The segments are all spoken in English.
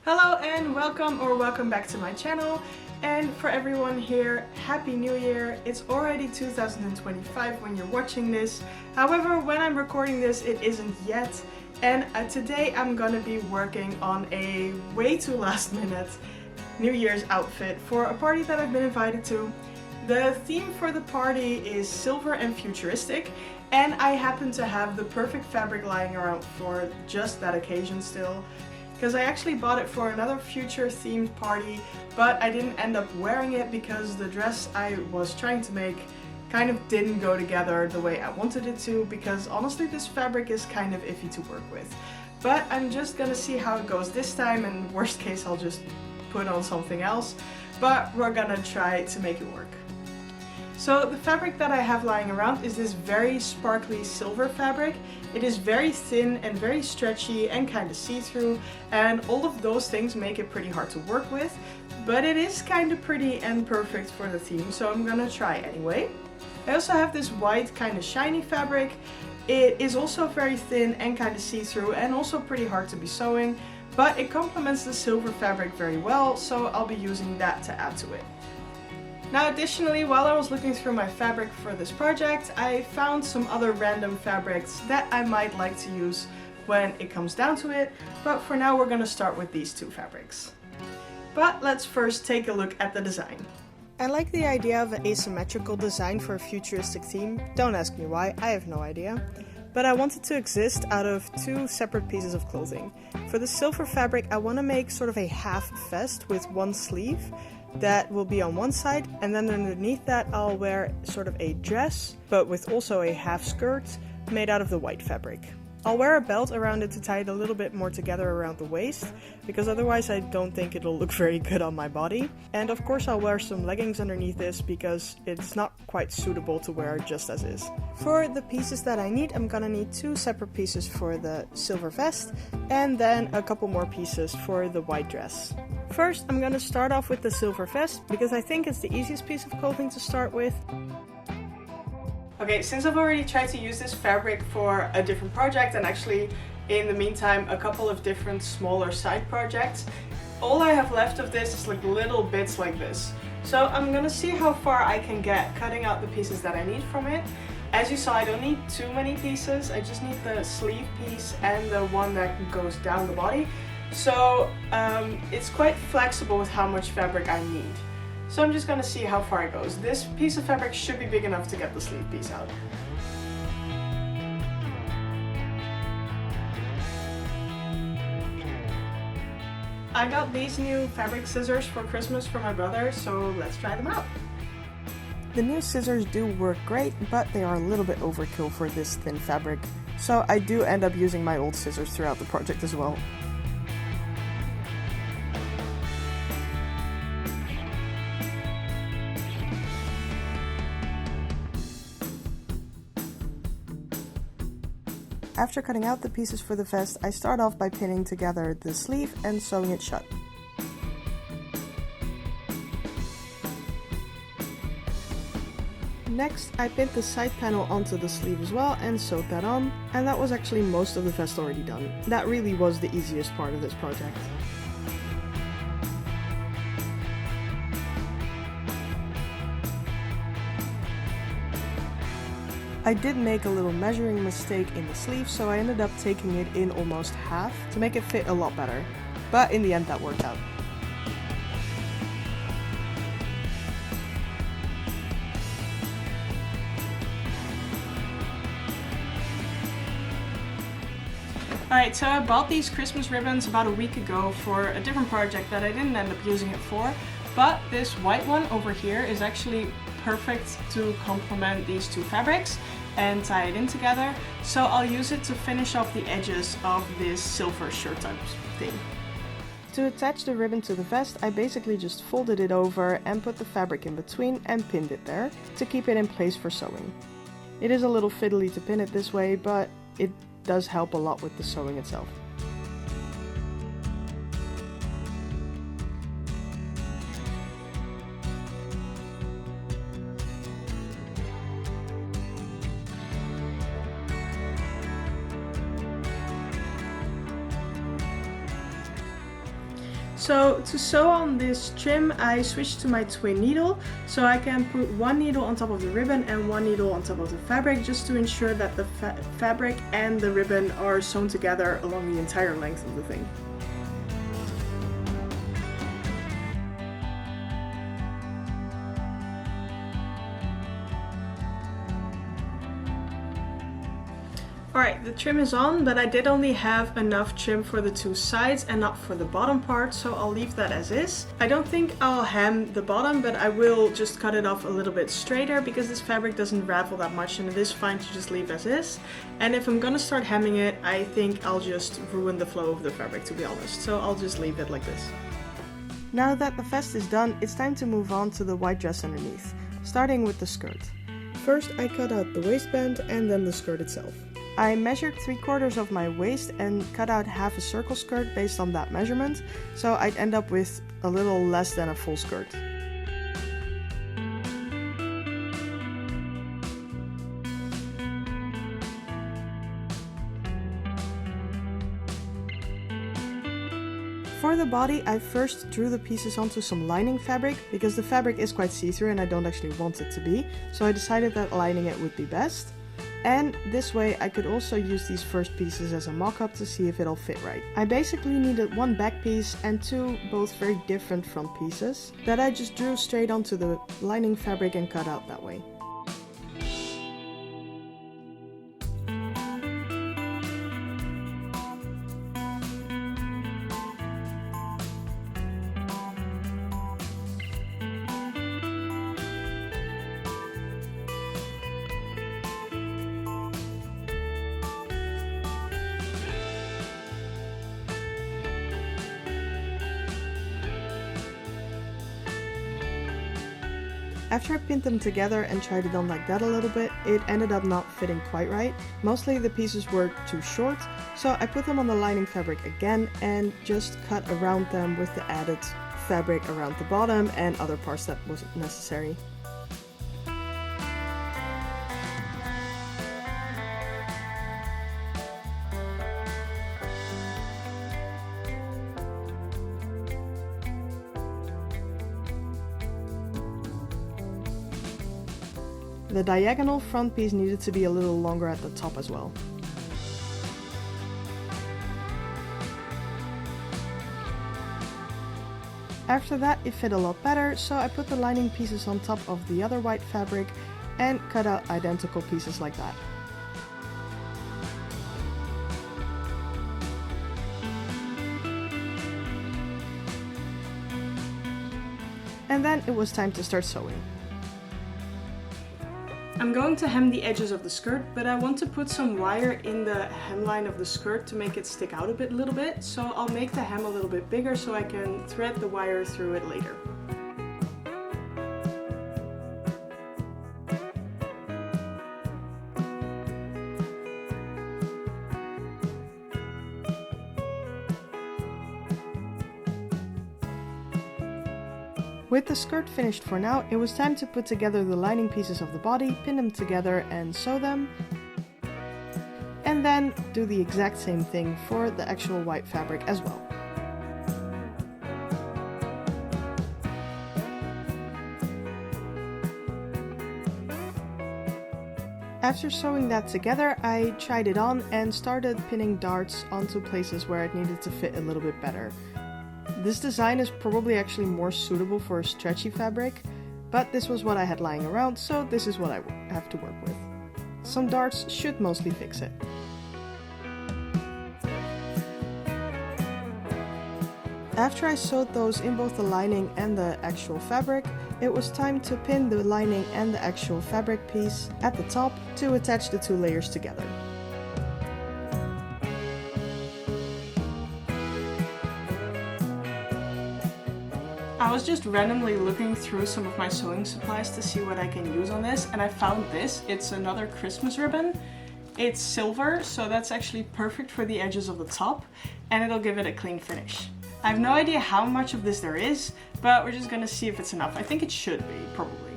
Hello and welcome back to my channel. And for everyone here, Happy New Year! It's already 2025 when you're watching this. However, when I'm recording this, it isn't yet. And today I'm gonna be working on a way too last minute New Year's outfit for a party that I've been invited to. The theme for the party is silver and futuristic, and I happen to have the perfect fabric lying around for just that occasion still. Because I actually bought it for another future themed party, but I didn't end up wearing it because the dress I was trying to make kind of didn't go together the way I wanted it to, because honestly this fabric is kind of iffy to work with. But I'm just gonna see how it goes this time, and worst case I'll just put on something else, but we're gonna try to make it work. So the fabric that I have lying around is this very sparkly silver fabric. It is very thin and very stretchy and kind of see-through, and all of those things make it pretty hard to work with, but it is kind of pretty and perfect for the theme, so I'm gonna try anyway. I also have this white kind of shiny fabric. It is also very thin and kind of see-through and also pretty hard to be sewing, but it complements the silver fabric very well, so I'll be using that to add to it. Now additionally, while I was looking through my fabric for this project, I found some other random fabrics that I might like to use when it comes down to it, but for now we're gonna start with these two fabrics. But let's first take a look at the design. I like the idea of an asymmetrical design for a futuristic theme. Don't ask me why, I have no idea. But I want it to exist out of two separate pieces of clothing. For the silver fabric, I want to make sort of a half vest with one sleeve that will be on one side, and then underneath that I'll wear sort of a dress, but with also a half skirt made out of the white fabric. I'll wear a belt around it to tie it a little bit more together around the waist, because otherwise I don't think it'll look very good on my body. And of course I'll wear some leggings underneath this because it's not quite suitable to wear just as is. For the pieces that I need, I'm gonna need two separate pieces for the silver vest, and then a couple more pieces for the white dress. First, I'm gonna start off with the silver vest, because I think it's the easiest piece of clothing to start with. Okay, since I've already tried to use this fabric for a different project, and actually in the meantime a couple of different smaller side projects, all I have left of this is like little bits like this. So I'm gonna see how far I can get cutting out the pieces that I need from it. As you saw, I don't need too many pieces, I just need the sleeve piece and the one that goes down the body. So it's quite flexible with how much fabric I need. So I'm just gonna see how far it goes. This piece of fabric should be big enough to get the sleeve piece out. I got these new fabric scissors for Christmas for my brother, so let's try them out. The new scissors do work great, but they are a little bit overkill for this thin fabric. So I do end up using my old scissors throughout the project as well. After cutting out the pieces for the vest, I start off by pinning together the sleeve and sewing it shut. Next, I pinned the side panel onto the sleeve as well and sewed that on, and that was actually most of the vest already done. That really was the easiest part of this project. I did make a little measuring mistake in the sleeve, so I ended up taking it in almost half to make it fit a lot better. But in the end that worked out. Alright, so I bought these Christmas ribbons about a week ago for a different project that I didn't end up using it for, but this white one over here is actually perfect to complement these two fabrics and tie it in together, so I'll use it to finish off the edges of this silver shirt type thing. To attach the ribbon to the vest, I basically just folded it over and put the fabric in between and pinned it there to keep it in place for sewing. It is a little fiddly to pin it this way, but it does help a lot with the sewing itself. So to sew on this trim, I switched to my twin needle, so I can put one needle on top of the ribbon and one needle on top of the fabric, just to ensure that the fabric and the ribbon are sewn together along the entire length of the thing. Alright, the trim is on, but I did only have enough trim for the two sides and not for the bottom part, so I'll leave that as is. I don't think I'll hem the bottom, but I will just cut it off a little bit straighter because this fabric doesn't ravel that much and it is fine to just leave as is. And if I'm gonna start hemming it, I think I'll just ruin the flow of the fabric, to be honest, so I'll just leave it like this. Now that the vest is done, it's time to move on to the white dress underneath, starting with the skirt. First I cut out the waistband and then the skirt itself. I measured 3/4 of my waist and cut out half a circle skirt based on that measurement, so I'd end up with a little less than a full skirt. For the body, I first drew the pieces onto some lining fabric because the fabric is quite see-through and I don't actually want it to be, so I decided that lining it would be best. And this way I could also use these first pieces as a mock-up to see if it'll fit right. I basically needed one back piece and two both very different front pieces that I just drew straight onto the lining fabric and cut out that way. After I pinned them together and tried it on like that a little bit, it ended up not fitting quite right. Mostly the pieces were too short, so I put them on the lining fabric again and just cut around them with the added fabric around the bottom and other parts that wasn't necessary. The diagonal front piece needed to be a little longer at the top as well. After that it fit a lot better, so I put the lining pieces on top of the other white fabric and cut out identical pieces like that. And then it was time to start sewing. I'm going to hem the edges of the skirt, but I want to put some wire in the hemline of the skirt to make it stick out a little bit, so I'll make the hem a little bit bigger so I can thread the wire through it later. With the skirt finished for now, it was time to put together the lining pieces of the body, pin them together and sew them. And then do the exact same thing for the actual white fabric as well. After sewing that together, I tried it on and started pinning darts onto places where it needed to fit a little bit better. This design is probably actually more suitable for a stretchy fabric, but this was what I had lying around, so this is what I have to work with. Some darts should mostly fix it. After I sewed those in both the lining and the actual fabric, it was time to pin the lining and the actual fabric piece at the top to attach the two layers together. I was just randomly looking through some of my sewing supplies to see what I can use on this, and I found this. It's another Christmas ribbon. It's silver, so that's actually perfect for the edges of the top, and it'll give it a clean finish. I have no idea how much of this there is, but we're just gonna see if it's enough. I think it should be, probably.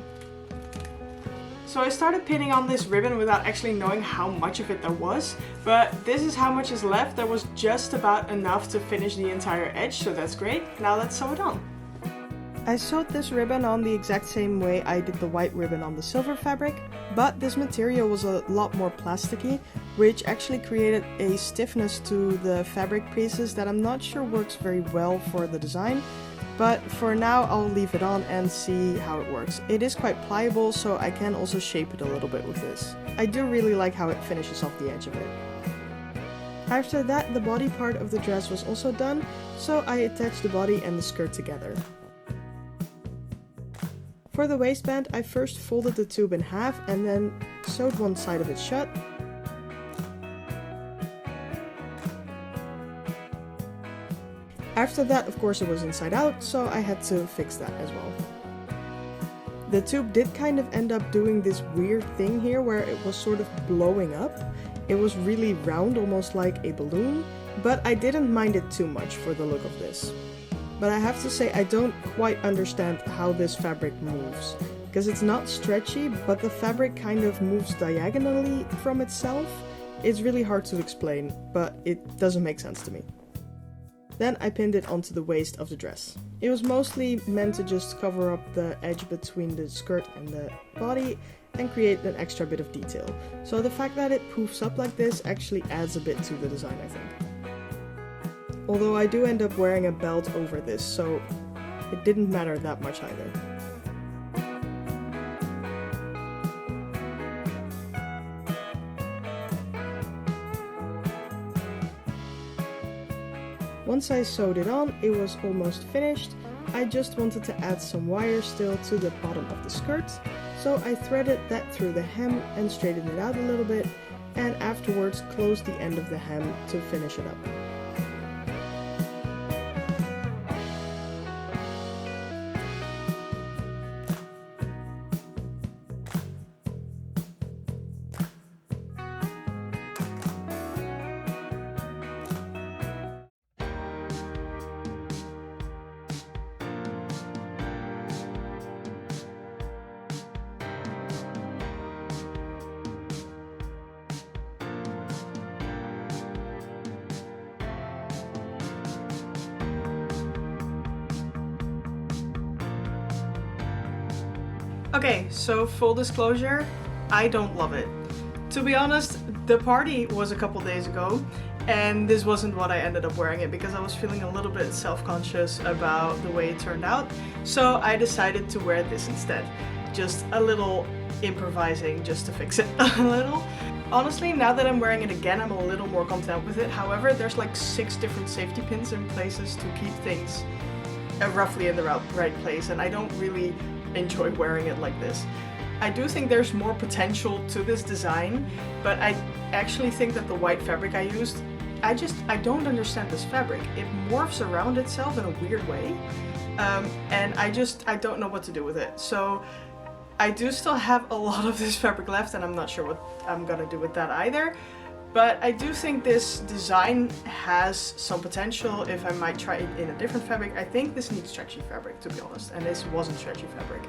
So I started pinning on this ribbon without actually knowing how much of it there was, but this is how much is left. There was just about enough to finish the entire edge, so that's great. Now let's sew it on. I sewed this ribbon on the exact same way I did the white ribbon on the silver fabric, but this material was a lot more plasticky, which actually created a stiffness to the fabric pieces that I'm not sure works very well for the design. But for now I'll leave it on and see how it works. It is quite pliable, so I can also shape it a little bit with this. I do really like how it finishes off the edge of it. After that, the body part of the dress was also done, so I attached the body and the skirt together. For the waistband, I first folded the tube in half and then sewed one side of it shut. After that, of course, it was inside out, so I had to fix that as well. The tube did kind of end up doing this weird thing here where it was sort of blowing up. It was really round, almost like a balloon, but I didn't mind it too much for the look of this. But I have to say I don't quite understand how this fabric moves, because it's not stretchy, but the fabric kind of moves diagonally from itself. It's really hard to explain, but it doesn't make sense to me. Then I pinned it onto the waist of the dress. It was mostly meant to just cover up the edge between the skirt and the body and create an extra bit of detail. So the fact that it poofs up like this actually adds a bit to the design, I think. Although I do end up wearing a belt over this, so it didn't matter that much either. Once I sewed it on, it was almost finished. I just wanted to add some wire still to the bottom of the skirt, so I threaded that through the hem and straightened it out a little bit, and afterwards closed the end of the hem to finish it up. Okay, so full disclosure, I don't love it. To be honest, the party was a couple days ago, and this wasn't what I ended up wearing it because I was feeling a little bit self-conscious about the way it turned out. So I decided to wear this instead. Just a little improvising just to fix it a little. Honestly, now that I'm wearing it again, I'm a little more content with it. However, there's like 6 different safety pins in places to keep things roughly in the right place, and I don't really enjoy wearing it like this. I do think there's more potential to this design, but I actually think that the white fabric I used, I don't understand this fabric. It morphs around itself in a weird way, and I don't know what to do with it. So I do still have a lot of this fabric left, and I'm not sure what I'm gonna do with that either. But I do think this design has some potential if I might try it in a different fabric. I think this needs stretchy fabric, to be honest, and this wasn't stretchy fabric.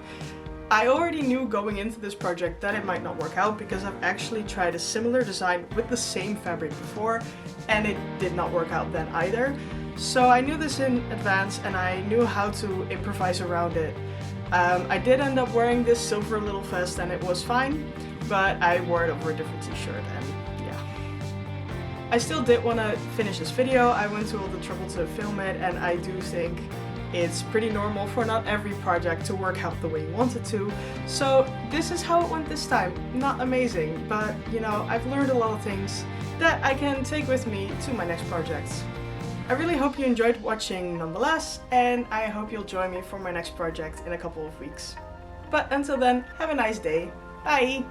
I already knew going into this project that it might not work out because I've actually tried a similar design with the same fabric before, and it did not work out then either. So I knew this in advance and I knew how to improvise around it. I did end up wearing this silver little vest and it was fine, but I wore it over a different t-shirt and I still did want to finish this video. I went to all the trouble to film it, and I do think it's pretty normal for not every project to work out the way you want it to. So this is how it went this time. Not amazing, but you know, I've learned a lot of things that I can take with me to my next projects. I really hope you enjoyed watching nonetheless, and I hope you'll join me for my next project in a couple of weeks. But until then, have a nice day. Bye!